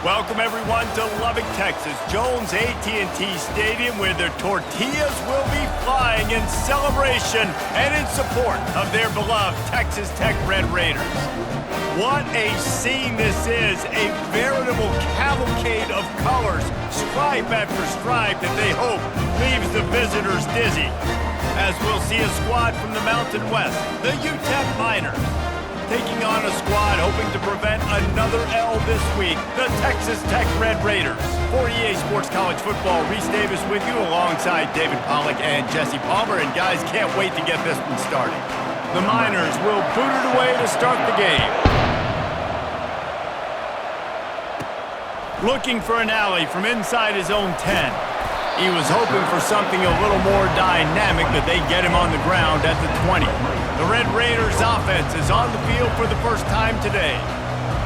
Welcome everyone to Lubbock, Texas, Jones AT&T Stadium, where their tortillas will be flying in celebration and in support of their beloved Texas Tech Red Raiders. What a scene this is, a veritable cavalcade of colors, stripe after stripe that they hope leaves the visitors dizzy. As we'll see a squad from the Mountain West, the UTEP Miners, taking on a squad hoping to prevent another L this week, the Texas Tech Red Raiders. For EA Sports College Football, Reese Davis with you alongside David Pollack and Jesse Palmer. And guys, can't wait to get this one started. The Miners will boot it away to start the game. Looking for an alley from inside his own 10. He was hoping for something a little more dynamic, but they get him on the ground at the 20. The Red Raiders offense is on the field for the first time today.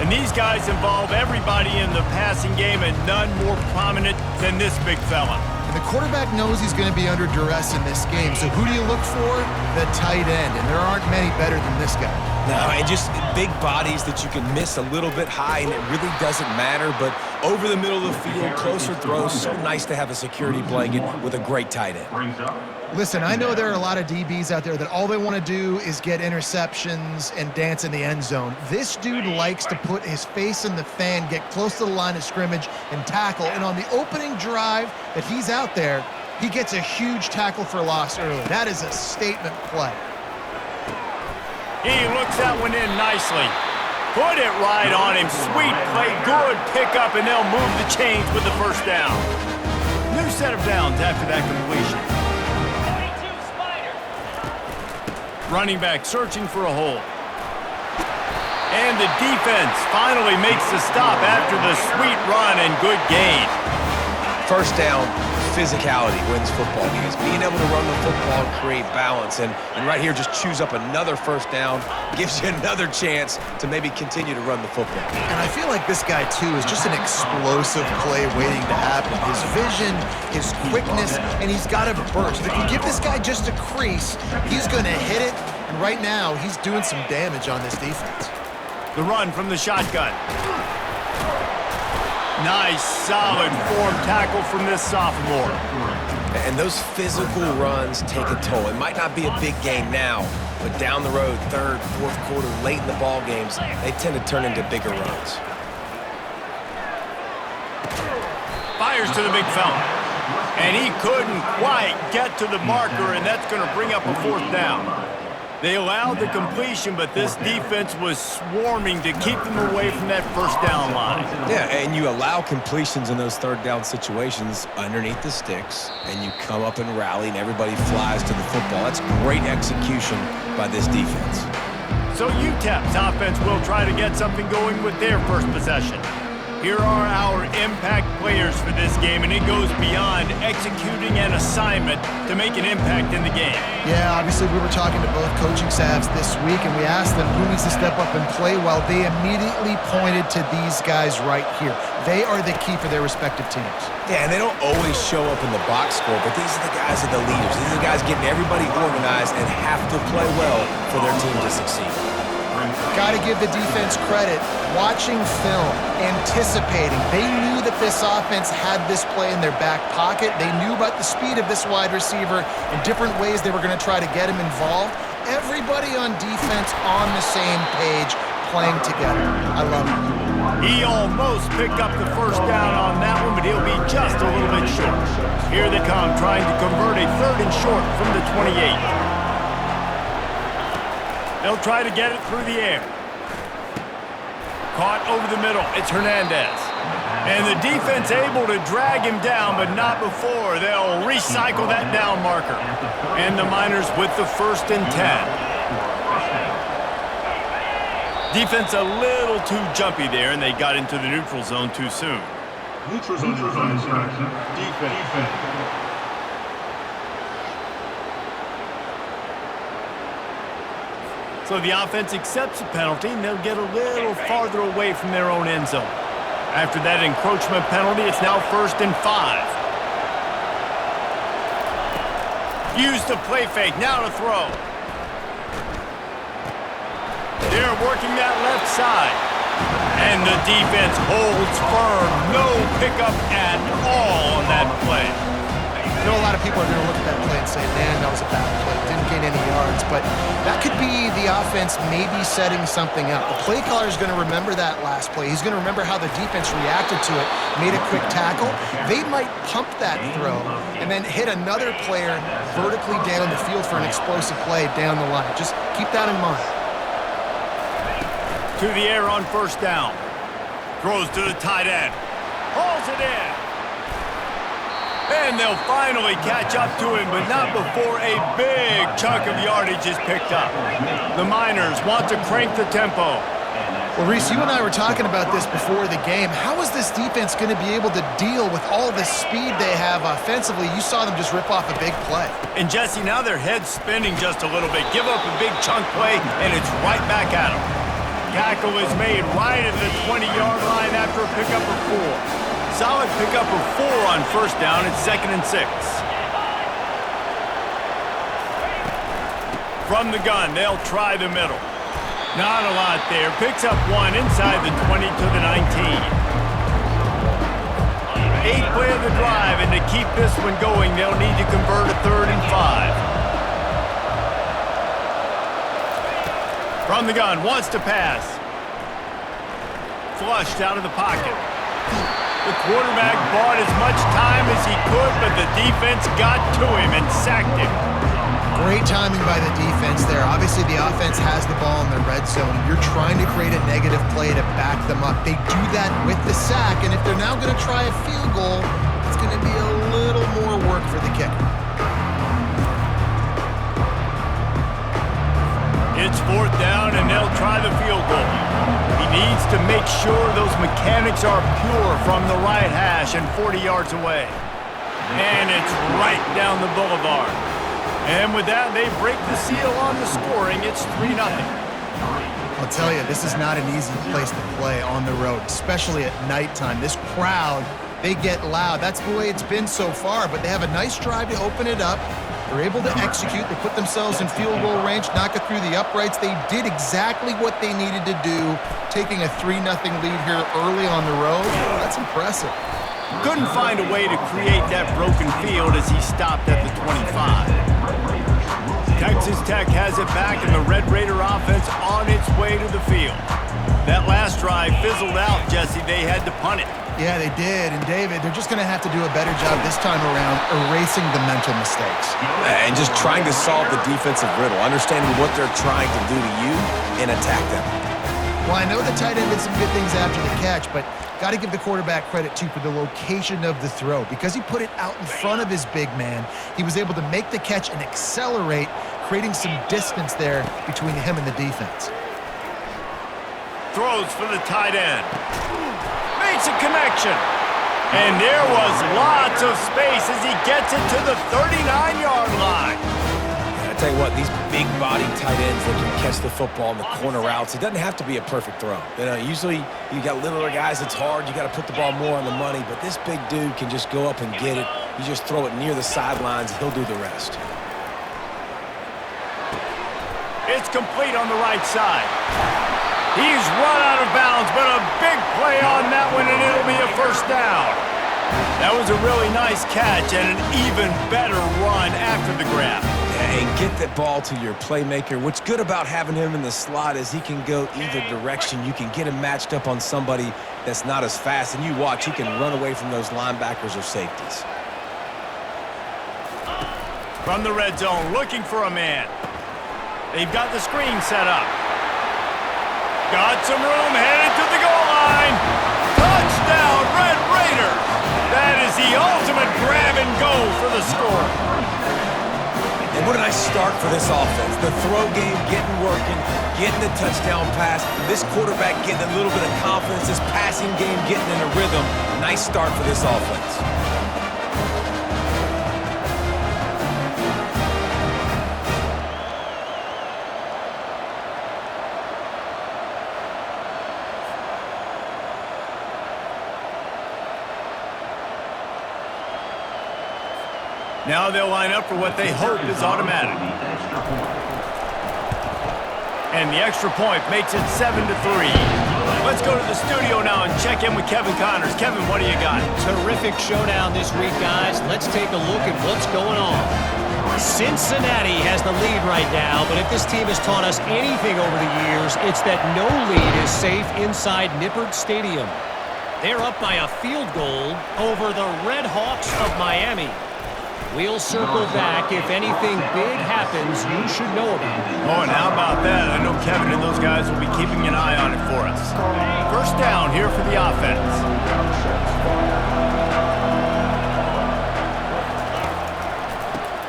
And these guys involve everybody in the passing game, and none more prominent than this big fella. And the quarterback knows he's going to be under duress in this game. So who do you look for? The tight end. And there aren't many better than this guy. No, and just big bodies that you can miss a little bit high, and it really doesn't matter. But over the middle of the field, closer throws, so nice to have a security blanket with a great tight end. Listen, I know there are a lot of DBs out there that all they want to do is get interceptions and dance in the end zone. This dude likes to put his face in the fan, get close to the line of scrimmage, and tackle. And on the opening drive that he's out there, he gets a huge tackle for loss early. That is a statement play. He looks that one in nicely. Put it right on him. Sweet play, good pickup, and they'll move the chains with the first down. New set of downs after that completion. Running back searching for a hole. And the defense finally makes the stop after the sweet run and good gain. First down, physicality wins football games. Being able to run the football and create balance. And right here, just choose up another first down, gives you another chance to maybe continue to run the football. And I feel like this guy, too, is just an explosive play waiting to happen. His vision, his quickness, and he's got a burst. If you give this guy just a crease, he's going to hit it. And right now, he's doing some damage on this defense. The run from the shotgun. Nice, solid form tackle from this sophomore. And those physical runs take a toll. It might not be a big game now, but down the road, third, fourth quarter, late in the ball games, they tend to turn into bigger runs. Fires to the big fella. And he couldn't quite get to the marker, and that's going to bring up a fourth down. They allowed the completion, but this defense was swarming to keep them away from that first down line. Yeah, and you allow completions in those third down situations underneath the sticks, and you come up and rally, and everybody flies to the football. That's great execution by this defense. So UTEP's offense will try to get something going with their first possession. Here are our impact players for this game, and it goes beyond executing an assignment to make an impact in the game. Yeah, obviously we were talking to both coaching staffs this week, and we asked them who needs to step up and play well. They immediately pointed to these guys right here. They are the key for their respective teams. Yeah, and they don't always show up in the box score, but these are the guys that are the leaders. These are the guys getting everybody organized and have to play well for their team to succeed. Got to give the defense credit. Watching film, anticipating. They knew that this offense had this play in their back pocket. They knew about the speed of this wide receiver and different ways they were going to try to get him involved. Everybody on defense on the same page, playing together. I love it. He almost picked up the first down on that one, but he'll be just a little bit short. Here they come, trying to convert a third and short from the 28. They'll try to get it through the air. Caught over the middle. It's Hernandez. And the defense able to drag him down, but not before. They'll recycle that down marker. And the Miners with the 1st and 10. Defense a little too jumpy there, and they got into the neutral zone too soon. Neutral zone defense. So the offense accepts a penalty, and they'll get a little farther away from their own end zone. After that encroachment penalty, it's now 1st and 5. Use the play fake, now to throw. They're working that left side. And the defense holds firm. No pickup at all on that play. I know a lot of people are going to look at that play and say, man, that was a bad play. Didn't gain any yards. But that could be the offense maybe setting something up. The play caller is going to remember that last play. He's going to remember how the defense reacted to it, made a quick tackle. They might pump that throw and then hit another player vertically down the field for an explosive play down the line. Just keep that in mind. To the air on first down. Throws to the tight end. Hauls it in. And they'll finally catch up to him, but not before a big chunk of yardage is picked up. The Miners want to crank the tempo. Well, Reese, you and I were talking about this before the game. How is this defense going to be able to deal with all the speed they have offensively? You saw them just rip off a big play. And, Jesse, now their head's spinning just a little bit. Give up a big chunk play, and it's right back at them. Tackle is made right at the 20-yard line after a pickup of 4. Solid pickup of 4 on first down. It's 2nd and 6. From the gun, they'll try the middle. Not a lot there. Picks up 1 inside the 20 to the 19. 8th play of the drive, and to keep this one going, they'll need to convert a 3rd and 5. From the gun, wants to pass. Flushed out of the pocket. The quarterback bought as much time as he could, but the defense got to him and sacked him. Great timing by the defense there. Obviously, the offense has the ball in the red zone. You're trying to create a negative play to back them up. They do that with the sack, and if they're now going to try a field goal, it's going to be a little more work for the kicker. It's 4th down, and they'll try the field goal. He needs to make sure those mechanics are pure from the right hash and 40 yards away. And it's right down the boulevard. And with that, they break the seal on the scoring. It's 3-0. I'll tell you, this is not an easy place to play on the road, especially at nighttime. This crowd, they get loud. That's the way it's been so far, but they have a nice drive to open it up. They're able to execute. They put themselves in field goal range, knock it through the uprights. They did exactly what they needed to do, taking a 3-0 lead here early on the road. That's impressive. Couldn't find a way to create that broken field as he stopped at the 25. Texas Tech has it back, and the Red Raider offense on its way to the field. That last drive fizzled out, Jesse. They had to punt it. Yeah, they did. And, David, they're just going to have to do a better job this time around erasing the mental mistakes. And just trying to solve the defensive riddle, understanding what they're trying to do to you and attack them. Well, I know the tight end did some good things after the catch, but got to give the quarterback credit, too, for the location of the throw. Because he put it out in front of his big man, he was able to make the catch and accelerate, creating some distance there between him and the defense. Throws for the tight end. Makes a connection. And there was lots of space as he gets it to the 39-yard line. I tell you what, these big-bodied tight ends that can catch the football in the corner routes, it doesn't have to be a perfect throw. You know, usually you got littler guys, it's hard. You got to put the ball more on the money, but this big dude can just go up and get it. You just throw it near the sidelines, he'll do the rest. It's complete on the right side. He's run out of bounds, but a big play on that one, and it'll be a first down. That was a really nice catch and an even better run after the grab. And get that ball to your playmaker. What's good about having him in the slot is he can go either direction. You can get him matched up on somebody that's not as fast, and you watch, he can run away from those linebackers or safeties. From the red zone, looking for a man. They've got the screen set up. Got some room, headed to the goal line. Touchdown, Red Raiders. That is the ultimate grab and go for the score. And what a nice start for this offense. The throw game getting working, getting the touchdown pass. This quarterback getting a little bit of confidence. This passing game getting in a rhythm. Nice start for this offense. Now they'll line up for what they hope is automatic. And the extra point makes it 7-3. Let's go to the studio now and check in with Kevin Connors. Kevin, what do you got? Terrific showdown this week, guys. Let's take a look at what's going on. Cincinnati has the lead right now, but if this team has taught us anything over the years, it's that no lead is safe inside Nippert Stadium. They're up by a field goal over the Red Hawks of Miami. We'll circle back. If anything big happens, you should know about it. Oh, and how about that? I know Kevin and those guys will be keeping an eye on it for us. First down here for the offense.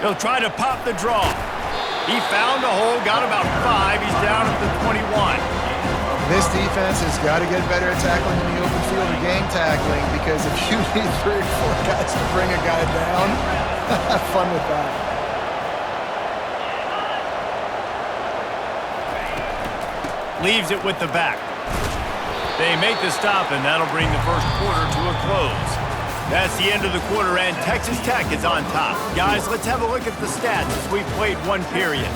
He'll try to pop the draw. He found a hole, got about 5. He's down at the 21. This defense has got to get better at tackling in the open field or gang tackling, because if you need 3 or 4 guys to bring a guy down, have fun with that. Leaves it with the back. They make the stop, and that'll bring the first quarter to a close. That's the end of the quarter, and Texas Tech is on top. Guys, let's have a look at the stats as we've played one period.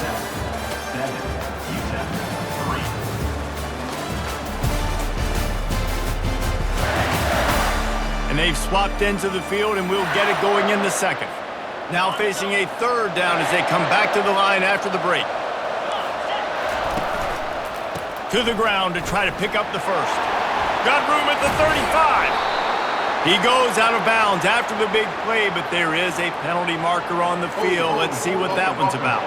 And they've swapped ends of the field, and we'll get it going in the second. Now facing a third down as they come back to the line after the break. To the ground to try to pick up the first. Got room at the 35. He goes out of bounds after the big play, but there is a penalty marker on the field. Let's see what that one's about.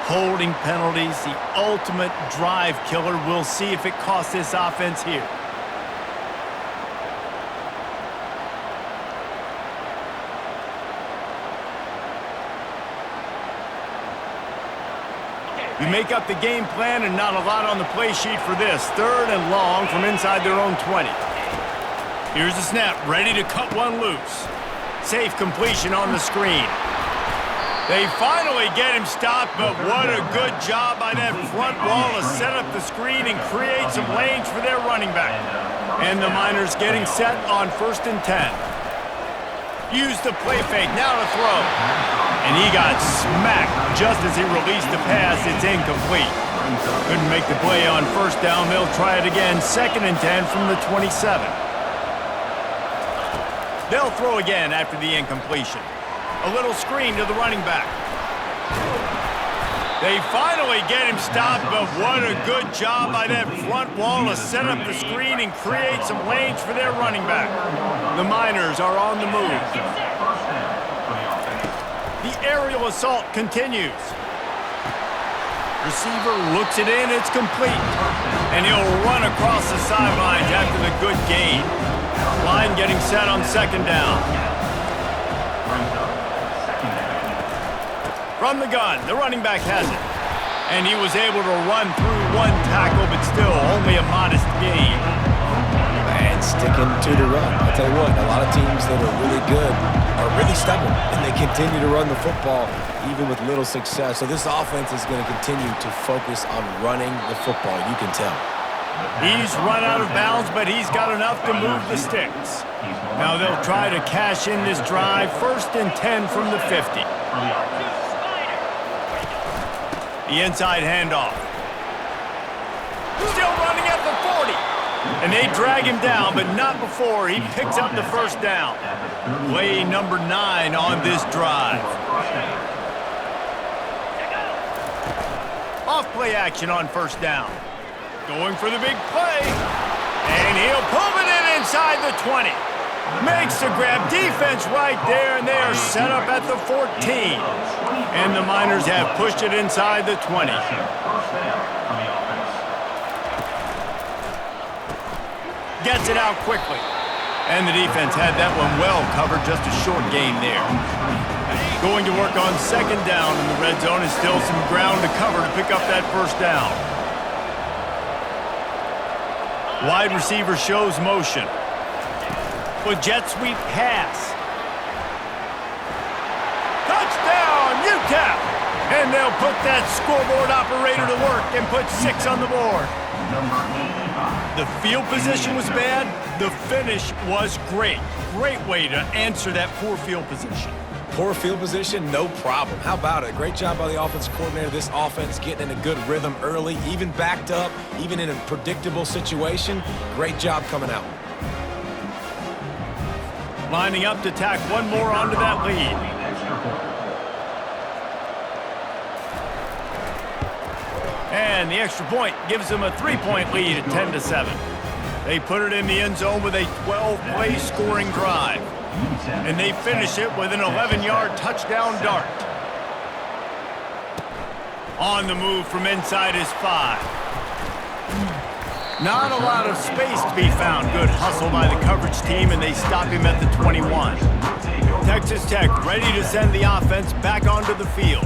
Holding penalties, the ultimate drive killer. We'll see if it costs this offense here. We make up the game plan, and not a lot on the play sheet for this. Third and long from inside their own 20. Here's the snap, ready to cut one loose. Safe completion on the screen. They finally get him stopped, but what a good job by that front wall to set up the screen and create some lanes for their running back. And the Miners getting set on 1st and 10. Use the play fake, now to throw. And he got smacked just as he released the pass. It's incomplete. Couldn't make the play on 1st down. They'll try it again, 2nd and 10 from the 27. They'll throw again after the incompletion. A little screen to the running back. They finally get him stopped, but what a good job by that front wall to set up the screen and create some lanes for their running back. The Miners are on the move. The aerial assault continues. Receiver looks it in, it's complete. And he'll run across the sidelines after the good gain. Line getting set on 2nd down. From the gun, the running back has it. And he was able to run through 1 tackle, but still only a modest gain. And sticking to the run. I'll tell you what, a lot of teams that are really good are really stubborn, and they continue to run the football even with little success. So this offense is going to continue to focus on running the football. You can tell. He's run out of bounds, but he's got enough to move the sticks. Now they'll try to cash in this drive. 1st and 10 from the 50. The inside handoff. Still running at the 40. And they drag him down, but not before he picks up the 1st down. Play number 9 on this drive. Off play action on 1st down. Going for the big play. And he'll pull it in inside the 20. Makes the grab, defense right there, and they are set up at the 14. And the Miners have pushed it inside the 20. Gets it out quickly. And the defense had that one well covered, just a short gain there. Going to work on 2nd down in the red zone, and still some ground to cover to pick up that 1st down. Wide receiver shows motion. With jet sweep pass. Touchdown, UTEP! And they'll put that scoreboard operator to work and put 6 on the board. The field position was bad. The finish was great. Great way to answer that poor field position. Poor field position, no problem. How about it? Great job by the offensive coordinator. This offense getting in a good rhythm early, even backed up, even in a predictable situation. Great job coming out. Lining up to tack one more onto that lead. And the extra point gives them a 3-point lead at 10-7. They put it in the end zone with a 12-play scoring drive. And they finish it with an 11-yard touchdown dart. On the move from inside his 5. Not a lot of space to be found. Good hustle by the coverage team, and they stop him at the 21. Texas Tech ready to send the offense back onto the field.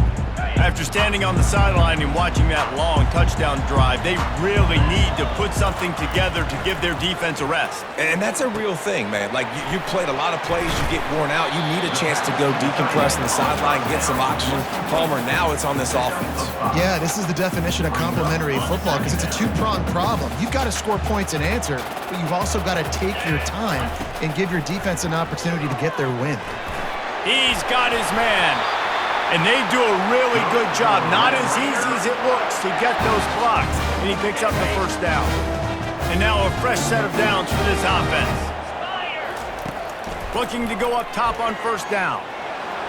After standing on the sideline and watching that long touchdown drive, they really need to put something together to give their defense a rest. And that's a real thing, man. Like, you played a lot of plays, you get worn out. You need a chance to go decompress on the sideline, get some oxygen. Palmer, now it's on this offense. Yeah, this is the definition of complementary football because it's a two-pronged problem. You've got to score points and answer, but you've also got to take your time and give your defense an opportunity to get their win. He's got his man. And they do a really good job. Not as easy as it looks to get those blocks. And he picks up the first down. And now a fresh set of downs for this offense. Looking to go up top on first down.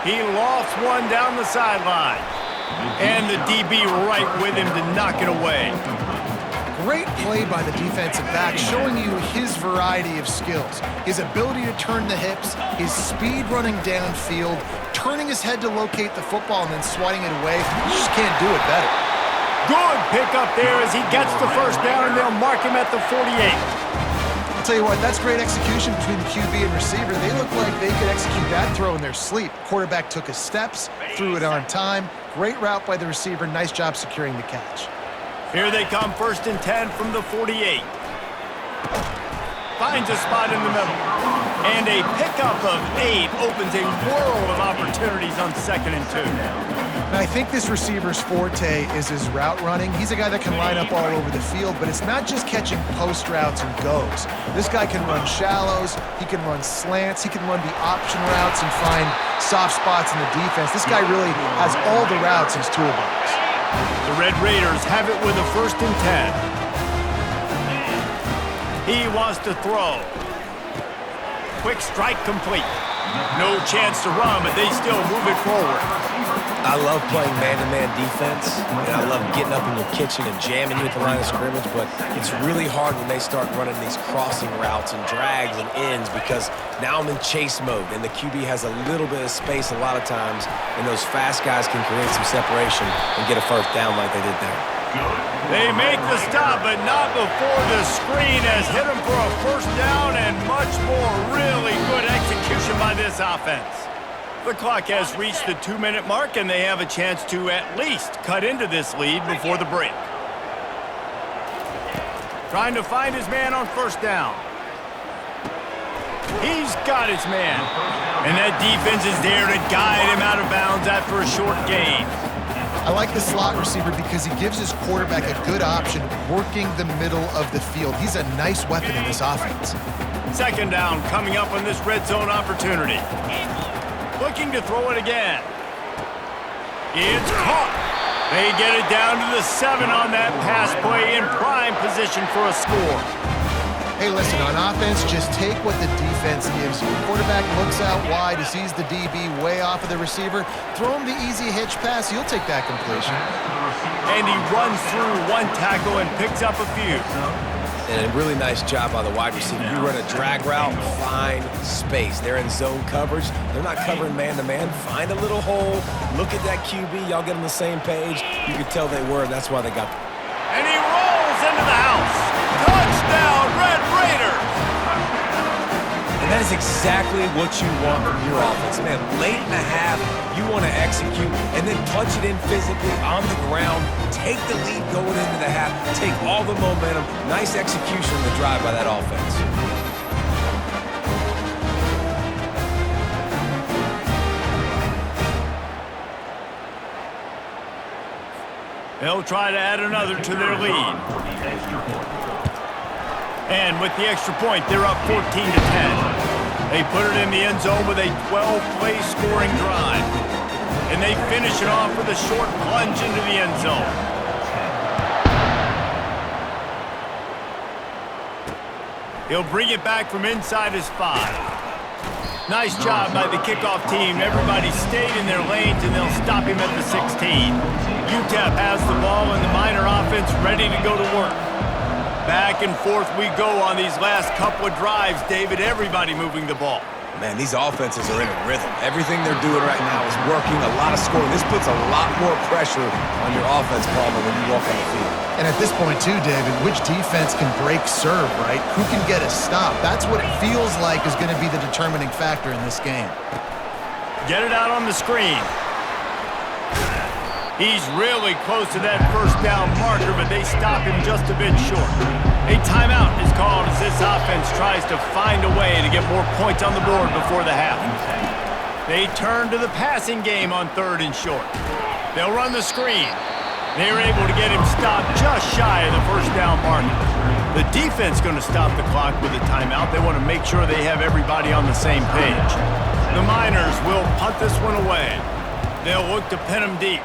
He lofts one down the sideline. And the DB right with him to knock it away. Great play by the defensive back, showing you his variety of skills. His ability to turn the hips, his speed running downfield, turning his head to locate the football and then swatting it away. You just can't do it better. Good pickup there as he gets the first down, and they'll mark him at the 48. I'll tell you what, that's great execution between the QB and receiver. They look like they could execute that throw in their sleep. Quarterback took his steps, threw it on time. Great route by the receiver. Nice job securing the catch. Here they come, 1st and 10 from the 48. Finds a spot in the middle. And a pickup of 8 opens a world of opportunities on 2nd and 2. Now, I think this receiver's forte is his route running. He's a guy that can line up all over the field, but it's not just catching post routes and goes. This guy can run shallows, he can run slants, he can run the option routes and find soft spots in the defense. This guy really has all the routes in his toolbox. The Red Raiders have it with a 1st and 10. He wants to throw. Quick strike complete. No chance to run, but they still move it forward. I love playing man-to-man defense, and I love getting up in your kitchen and jamming you at the line of scrimmage, but it's really hard when they start running these crossing routes and drags and ends because now I'm in chase mode, and the QB has a little bit of space a lot of times, and those fast guys can create some separation and get a first down like they did there. They make the stop, but not before the screen has hit them for a first down and much more. Really good execution by this offense. The clock has reached the 2-minute mark, and they have a chance to at least cut into this lead before the break. Trying to find his man on first down. He's got his man. And that defense is there to guide him out of bounds after a short gain. I like the slot receiver because he gives his quarterback a good option working the middle of the field. He's a nice weapon in this offense. 2nd down coming up on this red zone opportunity. Looking to throw it again. It's caught. They get it down to the 7 on that pass play in prime position for a score. Hey, listen, on offense, just take what the defense gives you. Quarterback looks out wide, he sees the DB way off of the receiver. Throw him the easy hitch pass, he'll take that completion. And he runs through one tackle and picks up a few. And a really nice job by the wide receiver. You run a drag route, find space. They're in zone coverage. They're not covering man-to-man. Find a little hole. Look at that QB. Y'all get on the same page. You can tell they were. That's why they got. And he rolls into the house. Touchdown, Red Raiders! And that is exactly what you want from your offense. Man, late in the half, you want to execute and then punch it in physically on the ground. Take the lead going into the half. Take all the momentum. Nice execution on the drive by that offense. They'll try to add another to their lead. And with the extra point, they're up 14-10. They put it in the end zone with a 12-play scoring drive. And they finish it off with a short plunge into the end zone. He'll bring it back from inside his 5. Nice job by the kickoff team. Everybody stayed in their lanes, and they'll stop him at the 16. UTEP has the ball, and the Miner offense ready to go to work. Back and forth we go on these last couple of drives, David. Everybody moving the ball. Man, these offenses are in a rhythm. Everything they're doing right now is working. A lot of scoring. This puts a lot more pressure on your offense, Palmer, when you walk on the field. And at this point, too, David, which defense can break serve, right? Who can get a stop? That's what it feels like is going to be the determining factor in this game. Get it out on the screen. He's really close to that first down marker, but they stop him just a bit short. A timeout is called as this offense tries to find a way to get more points on the board before the half. They turn to the passing game on 3rd and short. They'll run the screen. They're able to get him stopped just shy of the first down marker. The defense going to stop the clock with a timeout. They want to make sure they have everybody on the same page. The Miners will punt this one away. They'll look to pin him deep.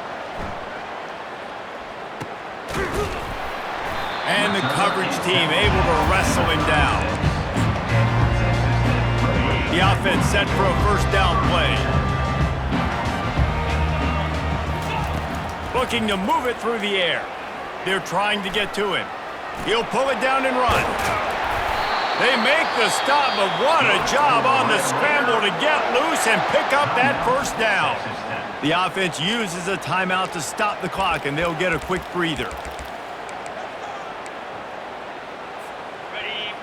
And the coverage team able to wrestle him down. The offense set for a first down play. Looking to move it through the air. They're trying to get to him. He'll pull it down and run. They make the stop, but what a job on the scramble to get loose and pick up that first down. The offense uses a timeout to stop the clock, and they'll get a quick breather.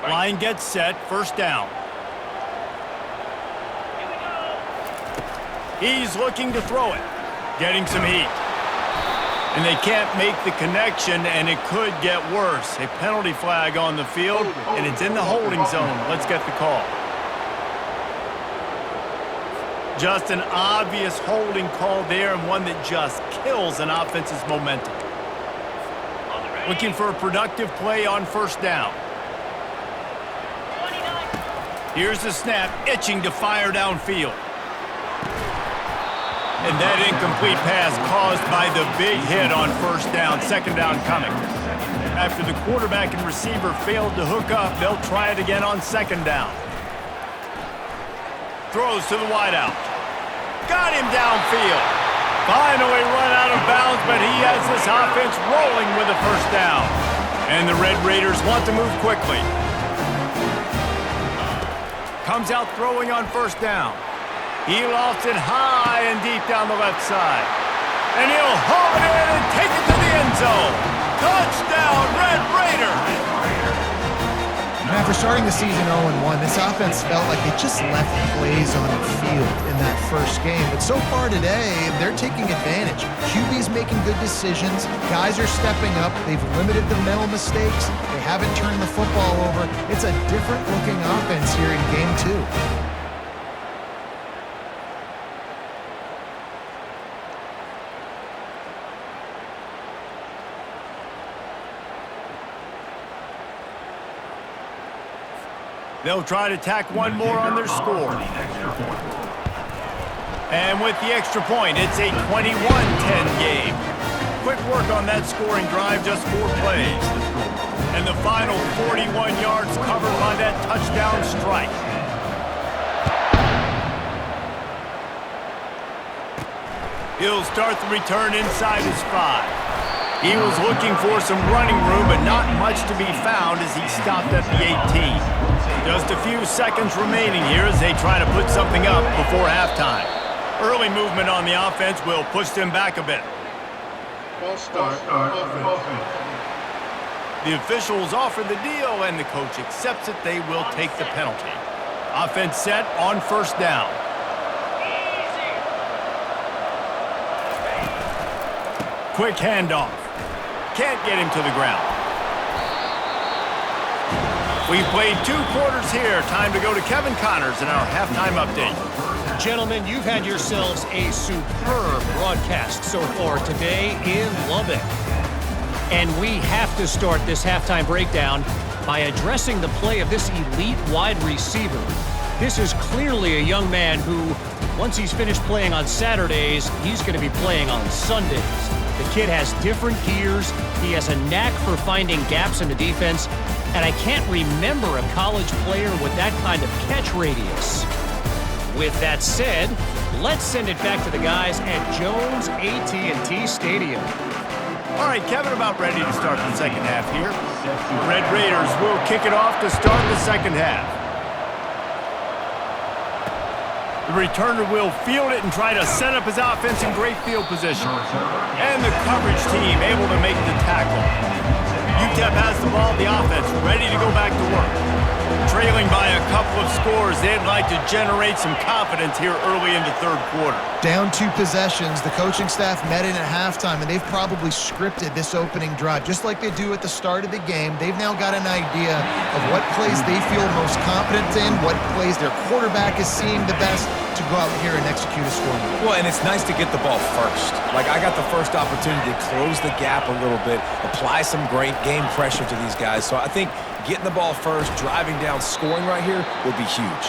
Line gets set, first down. He's looking to throw it, getting some heat. And they can't make the connection, and it could get worse. A penalty flag on the field, and it's in the holding zone. Let's get the call. Just an obvious holding call there, and one that just kills an offense's momentum. Looking for a productive play on first down. Here's the snap, itching to fire downfield. And that incomplete pass caused by the big hit on first down, second down coming. After the quarterback and receiver failed to hook up, they'll try it again on second down. Throws to the wideout. Got him downfield. Finally run out of bounds, but he has this offense rolling with a first down. And the Red Raiders want to move quickly. Comes out throwing on first down. He lofts it high and deep down the left side. And he'll haul it in and take it to the end zone. Touchdown, Red Raiders! And after starting the season 0-1, this offense felt like they just left plays on the field in that first game. But so far today, they're taking advantage. QB's making good decisions. Guys are stepping up. They've limited the mental mistakes. They haven't turned the football over. It's a different-looking offense here in Game 2. They'll try to tack one more on their score. And with the extra point, it's a 21-10 game. Quick work on that scoring drive, just 4 plays. And the final 41 yards covered by that touchdown strike. He'll start the return inside his 5. He was looking for some running room, but not much to be found as he stopped at the 18. Just a few seconds remaining here as they try to put something up before halftime. Early movement on the offense will push them back a bit. False start, offense. The officials offer the deal, and the coach accepts it. They will take the penalty. Offense set on first down. Quick handoff. Can't get him to the ground. We've played 2 quarters here. Time to go to Kevin Connors in our halftime update. Gentlemen, you've had yourselves a superb broadcast so far today in Lubbock. And we have to start this halftime breakdown by addressing the play of this elite wide receiver. This is clearly a young man who, once he's finished playing on Saturdays, he's going to be playing on Sundays. The kid has different gears. He has a knack for finding gaps in the defense, and I can't remember a college player with that kind of catch radius. With that said, let's send it back to the guys at Jones AT&T Stadium. All right, Kevin, about ready to start the second half here. The Red Raiders will kick it off to start the second half. The returner will field it and try to set up his offense in great field position. And the coverage team able to make the tackle. UTEP has the ball, the offense ready to go back to work. Trailing by a couple of scores, they'd like to generate some confidence here early in the third quarter. Down 2 possessions, the coaching staff met in at halftime, and they've probably scripted this opening drive. Just like they do at the start of the game, they've now got an idea of what plays they feel most confident in, what plays their quarterback is seeing the best to go out here and execute a score. Well, and it's nice to get the ball first. Like, I got the first opportunity to close the gap a little bit, apply some great game pressure to these guys. So I think getting the ball first, driving down, scoring right here will be huge.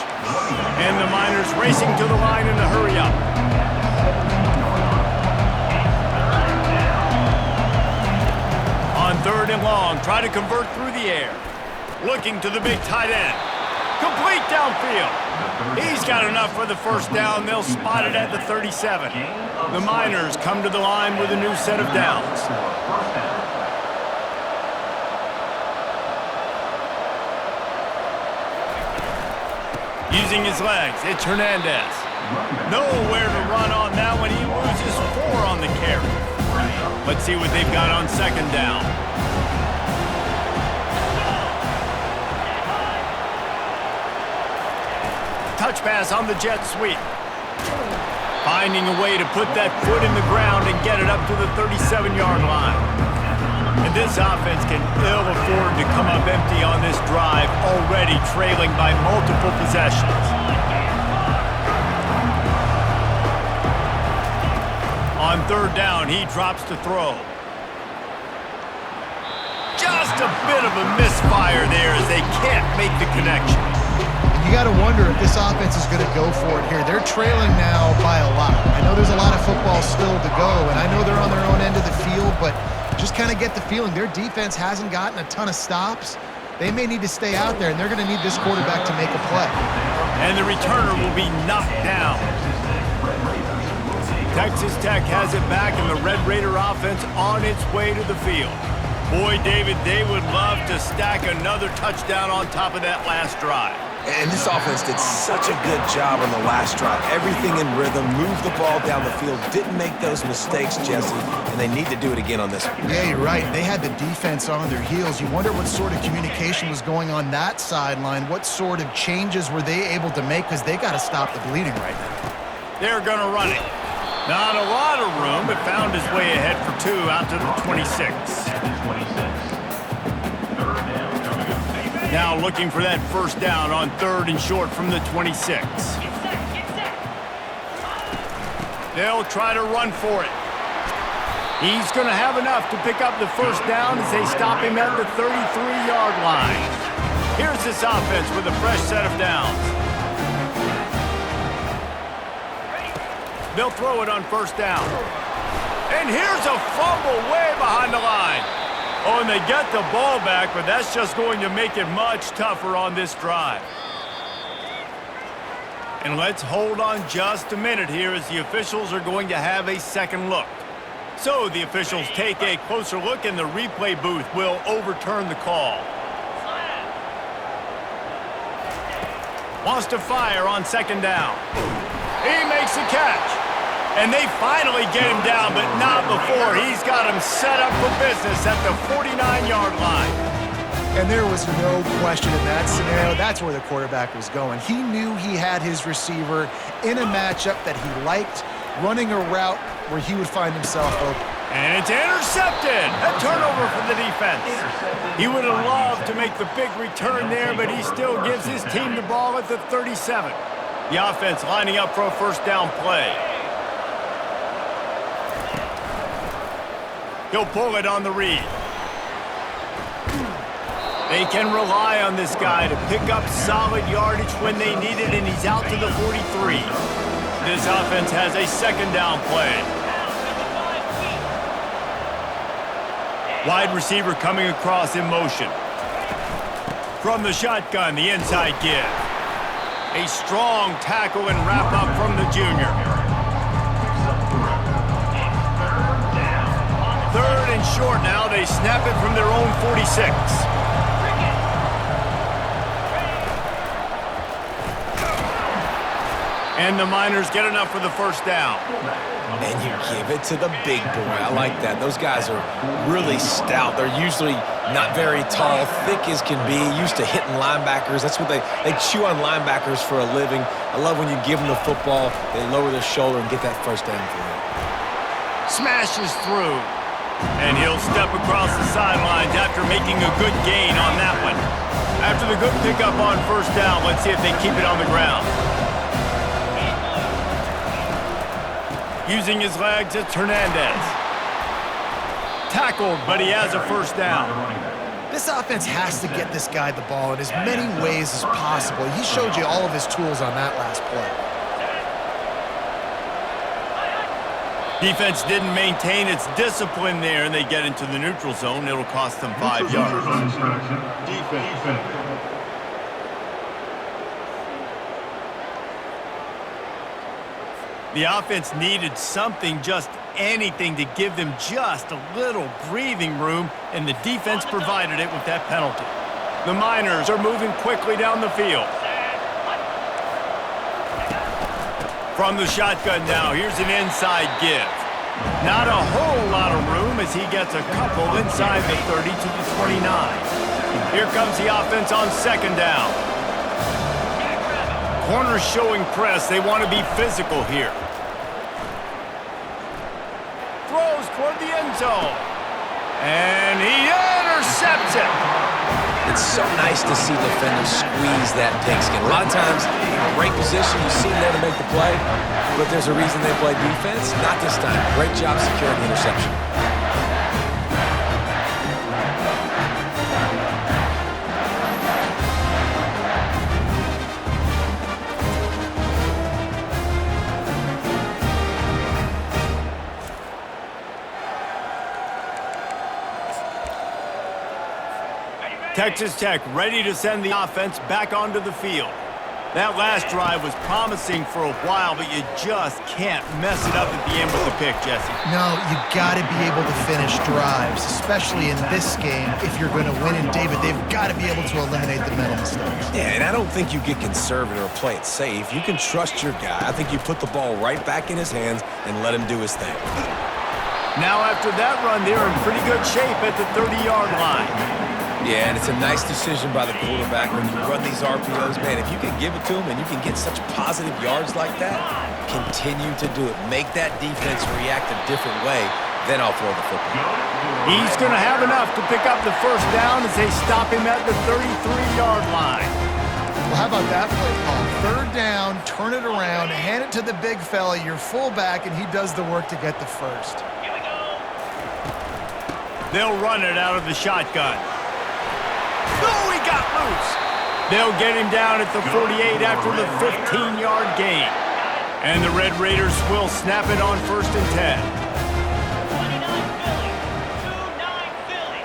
And the Miners racing to the line in a hurry up. On 3rd and long, try to convert through the air. Looking to the big tight end. Complete downfield. He's got enough for the first down. They'll spot it at the 37. The Miners come to the line with a new set of downs. Using his legs, it's Hernandez. Nowhere to run on that one. He loses 4 on the carry. Let's see what they've got on second down. Touch pass on the jet sweep. Finding a way to put that foot in the ground and get it up to the 37-yard line. And this offense can ill afford to come up empty on this drive, already trailing by multiple possessions. On 3rd down, he drops to throw. Just a bit of a misfire there as they can't make the connection. You got to wonder if this offense is going to go for it here. They're trailing now by a lot. I know there's a lot of football still to go, and I know they're on their own end of the field, but just kind of get the feeling their defense hasn't gotten a ton of stops. They may need to stay out there, and they're going to need this quarterback to make a play. And the returner will be knocked down. Texas Tech has it back, and the Red Raider offense on its way to the field. Boy, David, they would love to stack another touchdown on top of that last drive. And this offense did such a good job on the last drive. Everything in rhythm, moved the ball down the field, didn't make those mistakes, Jesse, and they need to do it again on this one. Yeah, you're right. They had the defense on their heels. You wonder what sort of communication was going on that sideline. What sort of changes were they able to make, because they got to stop the bleeding right now. They're going to run it. Not a lot of room, but found his way ahead for 2 out to the 26. Now looking for that first down on 3rd and short from the 26. They'll try to run for it. He's going to have enough to pick up the first down as they stop him at the 33-yard line. Here's this offense with a fresh set of downs. They'll throw it on first down. And here's a fumble way behind the line. Oh, and they get the ball back, but that's just going to make it much tougher on this drive. And let's hold on just a minute here as the officials are going to have a second look. So the officials take a closer look, and the replay booth will overturn the call. Wants to fire on second down. He makes the catch. And they finally get him down, but not before he's got him set up for business at the 49-yard line. And there was no question in that scenario. That's where the quarterback was going. He knew he had his receiver in a matchup that he liked, running a route where he would find himself open. And it's intercepted. A turnover for the defense. He would have loved to make the big return there, but he still gives his team the ball at the 37. The offense lining up for a first down play. He'll pull it on the read. They can rely on this guy to pick up solid yardage when they need it, and he's out to the 43. This offense has a second down play. Wide receiver coming across in motion. From the shotgun, the inside give. A strong tackle and wrap up from the junior. Third and short now. They snap it from their own 46. And the Miners get enough for the first down. And you give it to the big boy. I like that. Those guys are really stout. They're usually not very tall, thick as can be, used to hitting linebackers. That's what they chew on linebackers for a living. I love when you give them the football, they lower their shoulder and get that first down for you. Smashes through. And he'll step across the sidelines after making a good gain on that one. After the good pickup on first down, let's see if they keep it on the ground. Using his legs, it's Hernandez. Tackled, but he has a first down. This offense has to get this guy the ball in as many ways as possible. He showed you all of his tools on that last play. Defense didn't maintain its discipline there, and they get into the neutral zone. It'll cost them 5 yards. Defense. The offense needed something, just anything, to give them just a little breathing room, and the defense provided it with that penalty. The Miners are moving quickly down the field. From the shotgun now, here's an inside give. Not a whole lot of room as he gets a couple inside the 30 to the 29. Here comes the offense on second down. Corners showing press. They want to be physical here. Throws toward the end zone. And he intercepts it. It's so nice to see defenders squeeze that pigskin. A lot of times, in a great position, you see them there to make the play, but there's a reason they play defense. Not this time. Great job securing the interception. Texas Tech ready to send the offense back onto the field. That last drive was promising for a while, but you just can't mess it up at the end with the pick, Jesse. No, you got to be able to finish drives, especially in this game. If you're going to win, and David, they've got to be able to eliminate the mental mistakes. Yeah, and I don't think you get conservative or play it safe. You can trust your guy. I think you put the ball right back in his hands and let him do his thing. Now after that run, they're in pretty good shape at the 30-yard line. Yeah, and it's a nice decision by the quarterback when you run these RPOs. Man, if you can give it to him and you can get such positive yards like that, continue to do it. Make that defense react a different way, then I'll throw the football. He's going to have enough to pick up the first down as they stop him at the 33-yard line. Well, how about that play call? Third down, turn it around, hand it to the big fella, your fullback, and he does the work to get the first. They'll run it out of the shotgun. Oh, he got loose. They'll get him down at the 48 after the 15-yard gain. And the Red Raiders will snap it on 1st and 10. 29 Philly.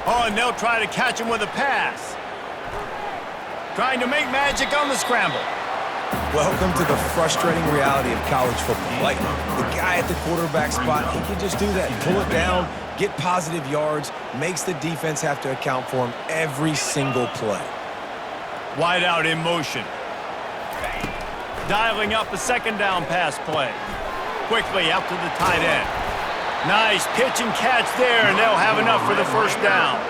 Oh, and they'll try to catch him with a pass. Trying to make magic on the scramble. Welcome to the frustrating reality of college football. Like, the guy at the quarterback spot, he can just do that. Pull it down, get positive yards, makes the defense have to account for him every single play. Wide out in motion. Dialing up a second down pass play. Quickly out to the tight end. Nice pitch and catch there, and they'll have enough for the first down.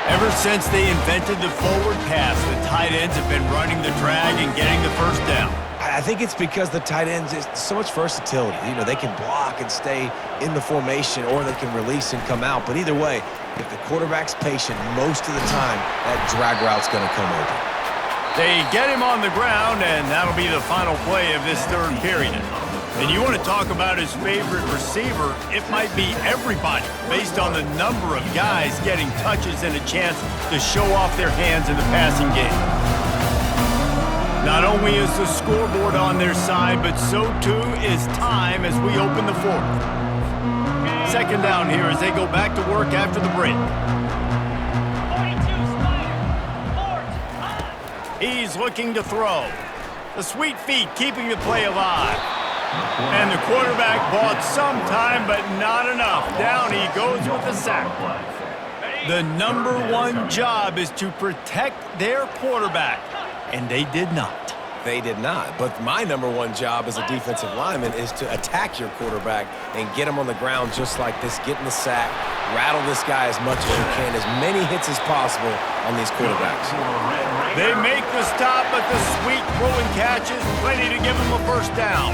Ever since they invented the forward pass, the tight ends have been running the drag and getting the first down. I think it's because the tight ends is so much versatility. You know, they can block and stay in the formation, or they can release and come out. But either way, if the quarterback's patient, most of the time, that drag route's going to come open. They get him on the ground, and that'll be the final play of this third period. And you want to talk about his favorite receiver, it might be everybody, based on the number of guys getting touches and a chance to show off their hands in the passing game. Not only is the scoreboard on their side, but so too is time as we open the fourth. Second down here as they go back to work after the break. 42 Spider. He's looking to throw. The sweet feet keeping the play alive. And the quarterback bought some time, but not enough. Down he goes with the sack. The number one job is to protect their quarterback, and they did not. They did not. But my number one job as a defensive lineman is to attack your quarterback and get him on the ground just like this, get in the sack, rattle this guy as much as you can, as many hits as possible on these quarterbacks. They make the stop, but the sweet throwing catch is ready to give him a first down.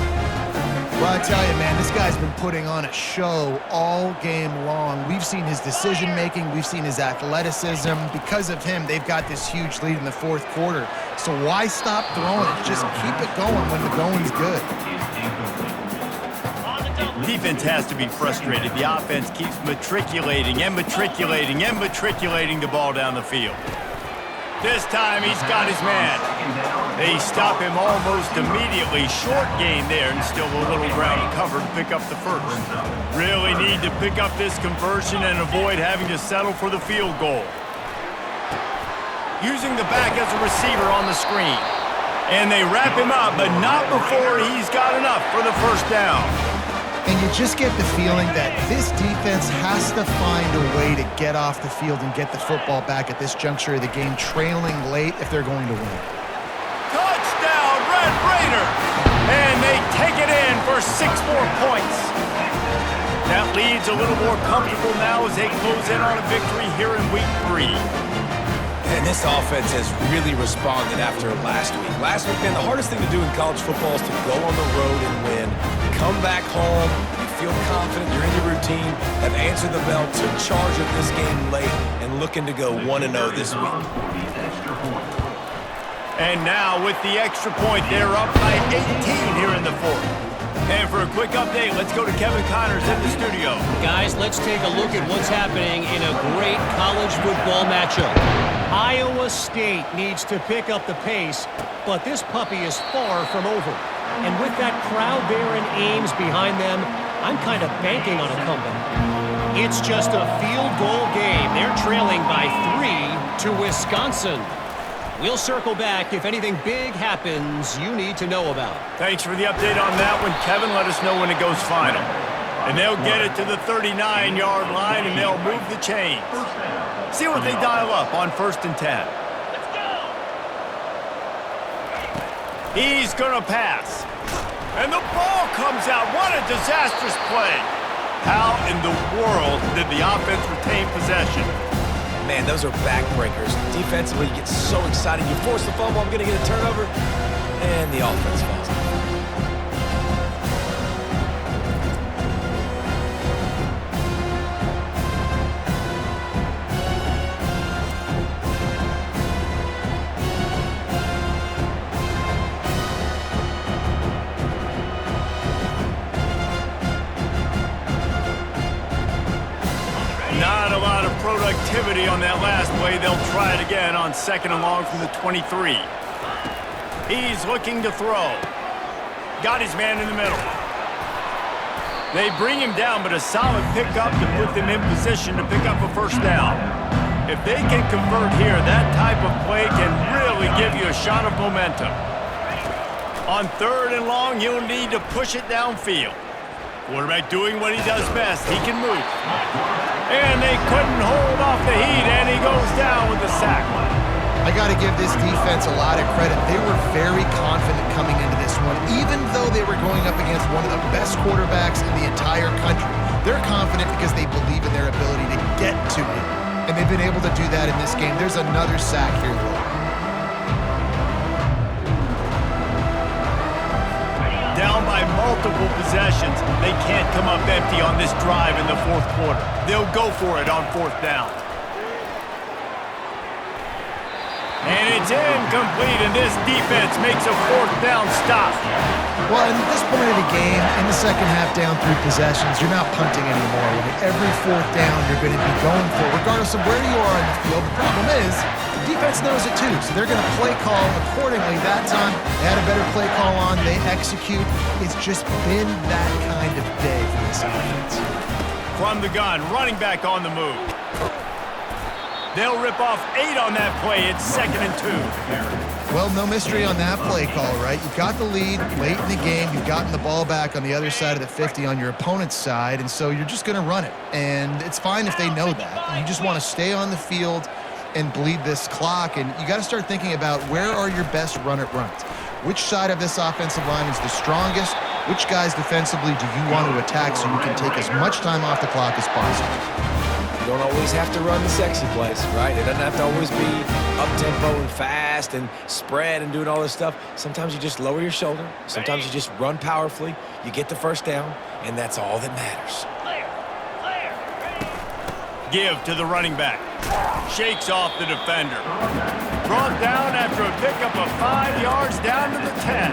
Well, I tell you, man, this guy's been putting on a show all game long. We've seen his decision-making. We've seen his athleticism. Because of him, they've got this huge lead in the fourth quarter. So why stop throwing it? Just keep it going when the going's good. Defense has to be frustrated. The offense keeps matriculating and matriculating and matriculating the ball down the field. This time he's got his man. They stop him almost immediately. Short gain there and still a little ground to cover to pick up the first. Really need to pick up this conversion and avoid having to settle for the field goal. Using the back as a receiver on the screen. And they wrap him up, but not before he's got enough for the first down. And you just get the feeling that this defense has to find a way to get off the field and get the football back at this juncture of the game, trailing late if they're going to win. Touchdown, Red Raider! And they take it in for 6 more points. That lead's a little more comfortable now as they close in on a victory here in Week 3. And this offense has really responded after last week. Last week, man, the hardest thing to do in college football is to go on the road and win. Come back home, you feel confident, you're in your routine, have answered the bell, took charge of this game late, and looking to go 1-0 this week. And now with the extra point, they're up by 18 here in the fourth. And for a quick update, let's go to Kevin Connors in the studio. Guys, let's take a look at what's happening in a great college football matchup. Iowa State needs to pick up the pace, but this puppy is far from over. And with that crowd there in Ames behind them, I'm kind of banking on a comeback. It's just a field goal game. They're trailing by 3 to Wisconsin. We'll circle back if anything big happens you need to know about. Thanks for the update on that one, Kevin. Let us know when it goes final. And they'll get it to the 39-yard line, and they'll move the chains. See what they dial up on 1st and 10. He's going to pass. And the ball comes out. What a disastrous play. How in the world did the offense retain possession? Man, those are backbreakers. Defensively, you get so excited. You force the fumble, I'm going to get a turnover, and the offense falls off. Not a lot of productivity on that last play. They'll try it again on 2nd and long from the 23. He's looking to throw. Got his man in the middle. They bring him down, but a solid pickup to put them in position to pick up a first down. If they can convert here, that type of play can really give you a shot of momentum. On 3rd and long, you'll need to push it downfield. Quarterback doing what he does best. He can move. And they couldn't hold off the heat, and he goes down with the sack. I got to give this defense a lot of credit. They were very confident coming into this one, even though they were going up against one of the best quarterbacks in the entire country. They're confident because they believe in their ability to get to it, and they've been able to do that in this game. There's another sack here, though. Down by multiple possessions, they can't come up empty on this drive in the 4th quarter. They'll go for it on 4th down. And it's incomplete, and this defense makes a fourth down stop. Well, at this point of the game, in the second half down 3 possessions, you're not punting anymore. Right? Every fourth down you're going to be going for, regardless of where you are on the field. The problem is, the defense knows it too, so they're going to play call accordingly. That time, they had a better play call on. They execute. It's just been that kind of day for this offense. From the gun, running back on the move. They'll rip off 8 on that play. It's 2nd and 2. Well, no mystery on that play call, right? You've got the lead late in the game. You've gotten the ball back on the other side of the 50 on your opponent's side, and so you're just going to run it. And it's fine if they know that. You just want to stay on the field and bleed this clock, and you got to start thinking about where are your best run-it-runs. Which side of this offensive line is the strongest? Which guys defensively do you want to attack so you can take as much time off the clock as possible? You don't always have to run the sexy plays, right? It doesn't have to always be up-tempo and fast and spread and doing all this stuff. Sometimes you just lower your shoulder. Sometimes you just run powerfully. You get the first down, and that's all that matters. Give to the running back. Shakes off the defender. Brought down after a pickup of 5 yards down to the 10.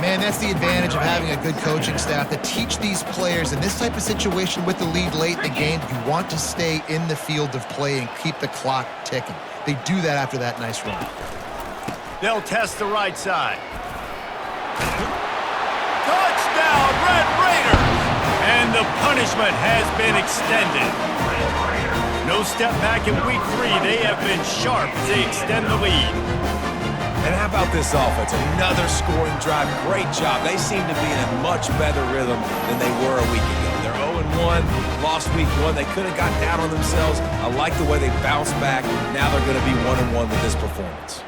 Man, that's the advantage of having a good coaching staff to teach these players in this type of situation with the lead late in the game. You want to stay in the field of play and keep the clock ticking. They do that after that nice run. They'll test the right side. Touchdown, Red Raiders! And the punishment has been extended. No step back in week 3. They have been sharp as they extend the lead. And how about this offense? Another scoring drive. Great job. They seem to be in a much better rhythm than they were a week ago. They're 0-1, lost week 1. They could have got down on themselves. I like the way they bounced back. Now they're going to be 1-1 with this performance.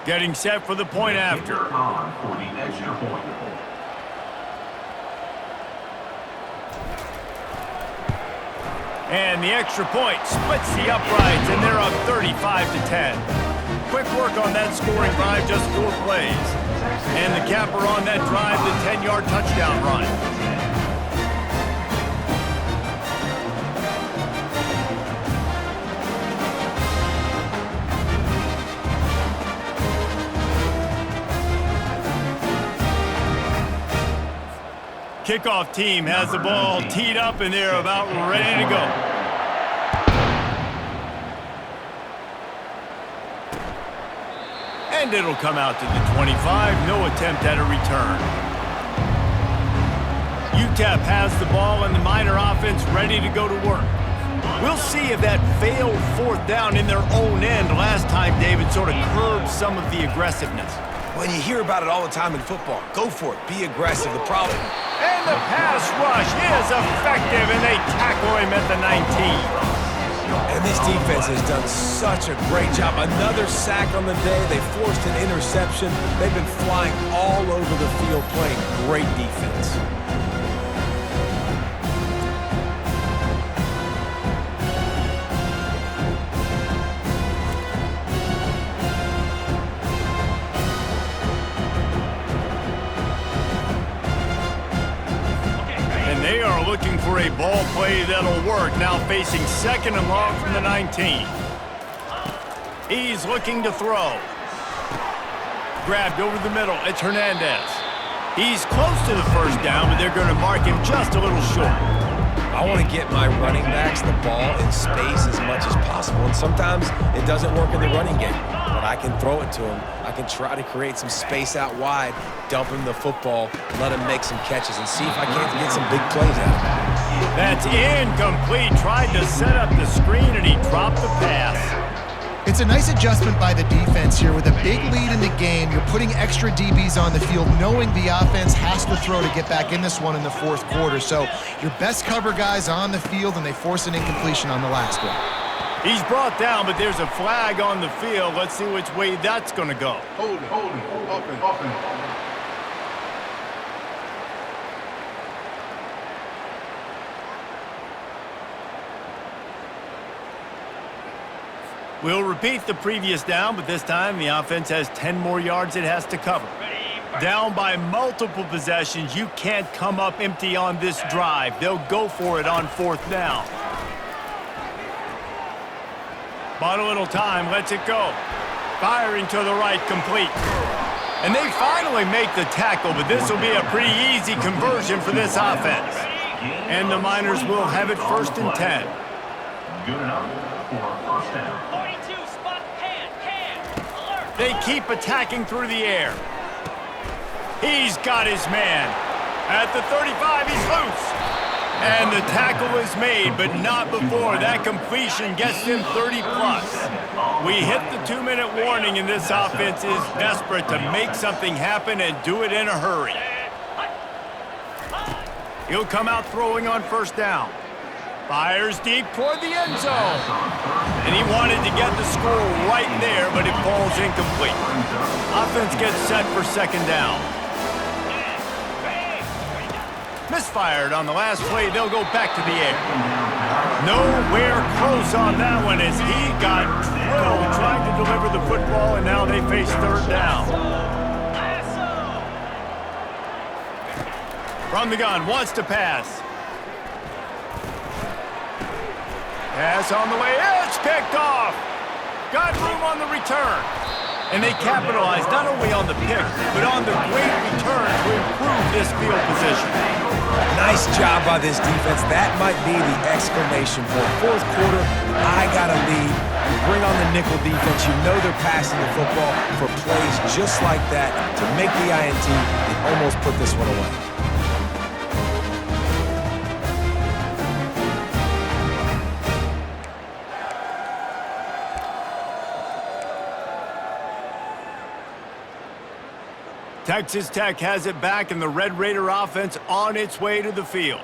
Getting set for the point after. For the extra point. And the extra point splits the uprights, and they're up 35-10. Quick work on that scoring drive, just 4 plays. And the capper on that drive, the 10-yard touchdown run. Kickoff team has the ball teed up, and they're about ready to go. And it'll come out to the 25. No attempt at a return. UTEP has the ball, and the Miner offense ready to go to work. We'll see if that failed 4th down in their own end last time, David, sort of curbed some of the aggressiveness. When you hear about it all the time in football, go for it. Be aggressive. The problem... And the pass rush is effective, and they tackle him at the 19. And this defense has done such a great job. Another sack on the day. They forced an interception. They've been flying all over the field playing great defense. They are looking for a ball play that'll work. Now facing 2nd and long from the 19. He's looking to throw. Grabbed over the middle. It's Hernandez. He's close to the first down, but they're going to mark him just a little short. I want to get my running backs the ball in space as much as possible, and sometimes it doesn't work in the running game, but I can throw it to him. I can try to create some space out wide, dump him the football, let him make some catches, and see if I can't get some big plays out of him. That's incomplete. Tried to set up the screen, and he dropped the pass. It's a nice adjustment by the defense here. With a big lead in the game, you're putting extra DBs on the field, knowing the offense has to throw to get back in this one in the 4th quarter. So your best cover guys on the field, and they force an incompletion on the last one. He's brought down, but there's a flag on the field. Let's see which way that's going to go. Hold it, offense. We'll repeat the previous down, but this time the offense has 10 more yards it has to cover. Down by multiple possessions, you can't come up empty on this drive. They'll go for it on 4th down. Bought a little time, lets it go. Firing to the right, complete. And they finally make the tackle, but this will be a pretty easy conversion for this offense. And the Miners will have it 1st and 10. Good enough for a first down. 42, spot, hand, alert. They keep attacking through the air. He's got his man. At the 35, he's loose. And the tackle is made, but not before that completion gets him 30-plus. We hit the 2-minute warning, and this offense is desperate to make something happen and do it in a hurry. He'll come out throwing on 1st down. Fires deep toward the end zone. And he wanted to get the score right there, but it falls incomplete. Offense gets set for 2nd down. Misfired on the last play. They'll go back to the air. Nowhere close on that one as he got drilled trying to deliver the football, and now they face 3rd down. From the gun, wants to pass. Pass on the way. It's picked off. Got room on the return. And they capitalize not only on the pick, but on the great return to improve this field position. Nice job by this defense. That might be the exclamation point. 4th quarter, I got a lead. You bring on the nickel defense. You know they're passing the football for plays just like that to make the INT and almost put this one away. Texas Tech has it back, and the Red Raider offense on its way to the field.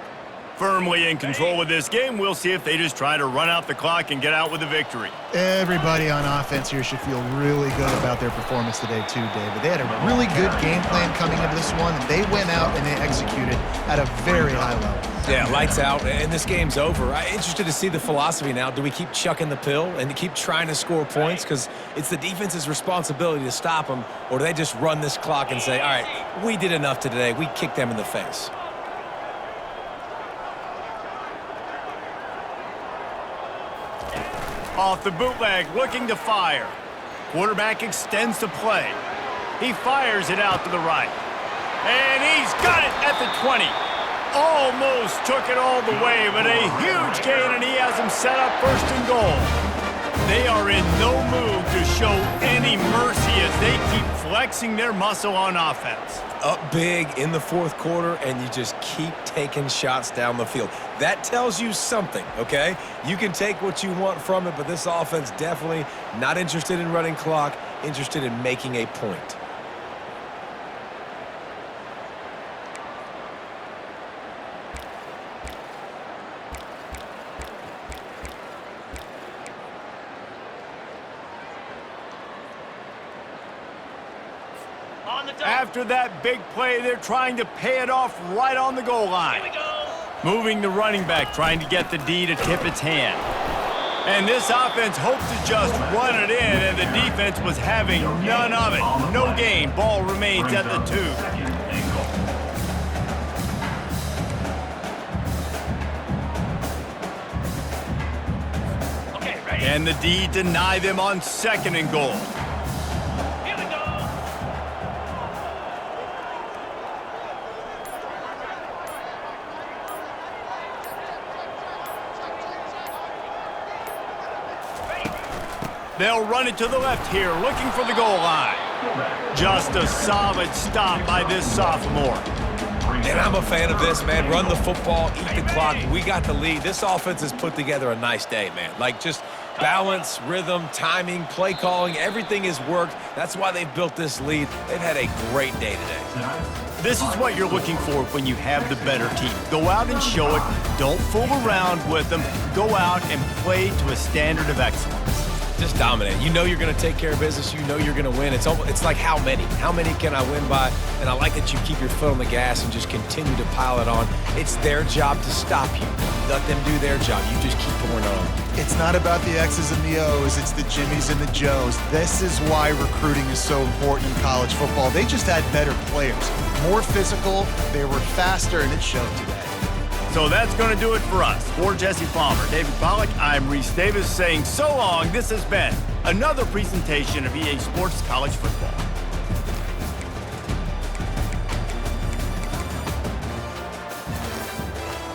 Firmly in control of this game, we'll see if they just try to run out the clock and get out with a victory. Everybody on offense here should feel really good about their performance today too, David. They had a really good game plan coming into this one, and they went out and they executed at a very high level. Yeah, lights out, and this game's over. I'm interested to see the philosophy now. Do we keep chucking the pill and keep trying to score points because it's the defense's responsibility to stop them, or do they just run this clock and say, all right, we did enough today. We kicked them in the face. Off the bootleg, looking to fire. Quarterback extends the play. He fires it out to the right. And he's got it at the 20. Almost took it all the way, but a huge gain, and he has him set up 1st and goal. They are in no mood to show any mercy as they keep flexing their muscle on offense. Up big in the 4th quarter, and you just keep taking shots down the field. That tells you something, okay? You can take what you want from it, but this offense definitely not interested in running clock, interested in making a point. After that big play, they're trying to pay it off right on the goal line. Moving the running back, trying to get the D to tip its hand. And this offense hoped to just run it in, and the defense was having none of it. No gain. Ball remains at the 2. And the D deny them on 2nd and goal. They'll run it to the left here, looking for the goal line. Just a solid stop by this sophomore. And I'm a fan of this, man. Run the football, eat the clock. We got the lead. This offense has put together a nice day, man. Like, just balance, rhythm, timing, play calling, everything has worked. That's why they've built this lead. They've had a great day today. This is what you're looking for when you have the better team. Go out and show it. Don't fool around with them. Go out and play to a standard of excellence. Just dominate. You know you're going to take care of business. You know you're going to win. It's like how many? How many can I win by? And I like that you keep your foot on the gas and just continue to pile it on. It's their job to stop you. Let them do their job. You just keep pouring on. It's not about the X's and the O's. It's the Jimmies and the Joes. This is why recruiting is so important in college football. They just had better players. More physical. They were faster, and it showed today. So that's going to do it for us. For Jesse Palmer, David Pollack, I'm Reese Davis saying so long. This has been another presentation of EA Sports College Football.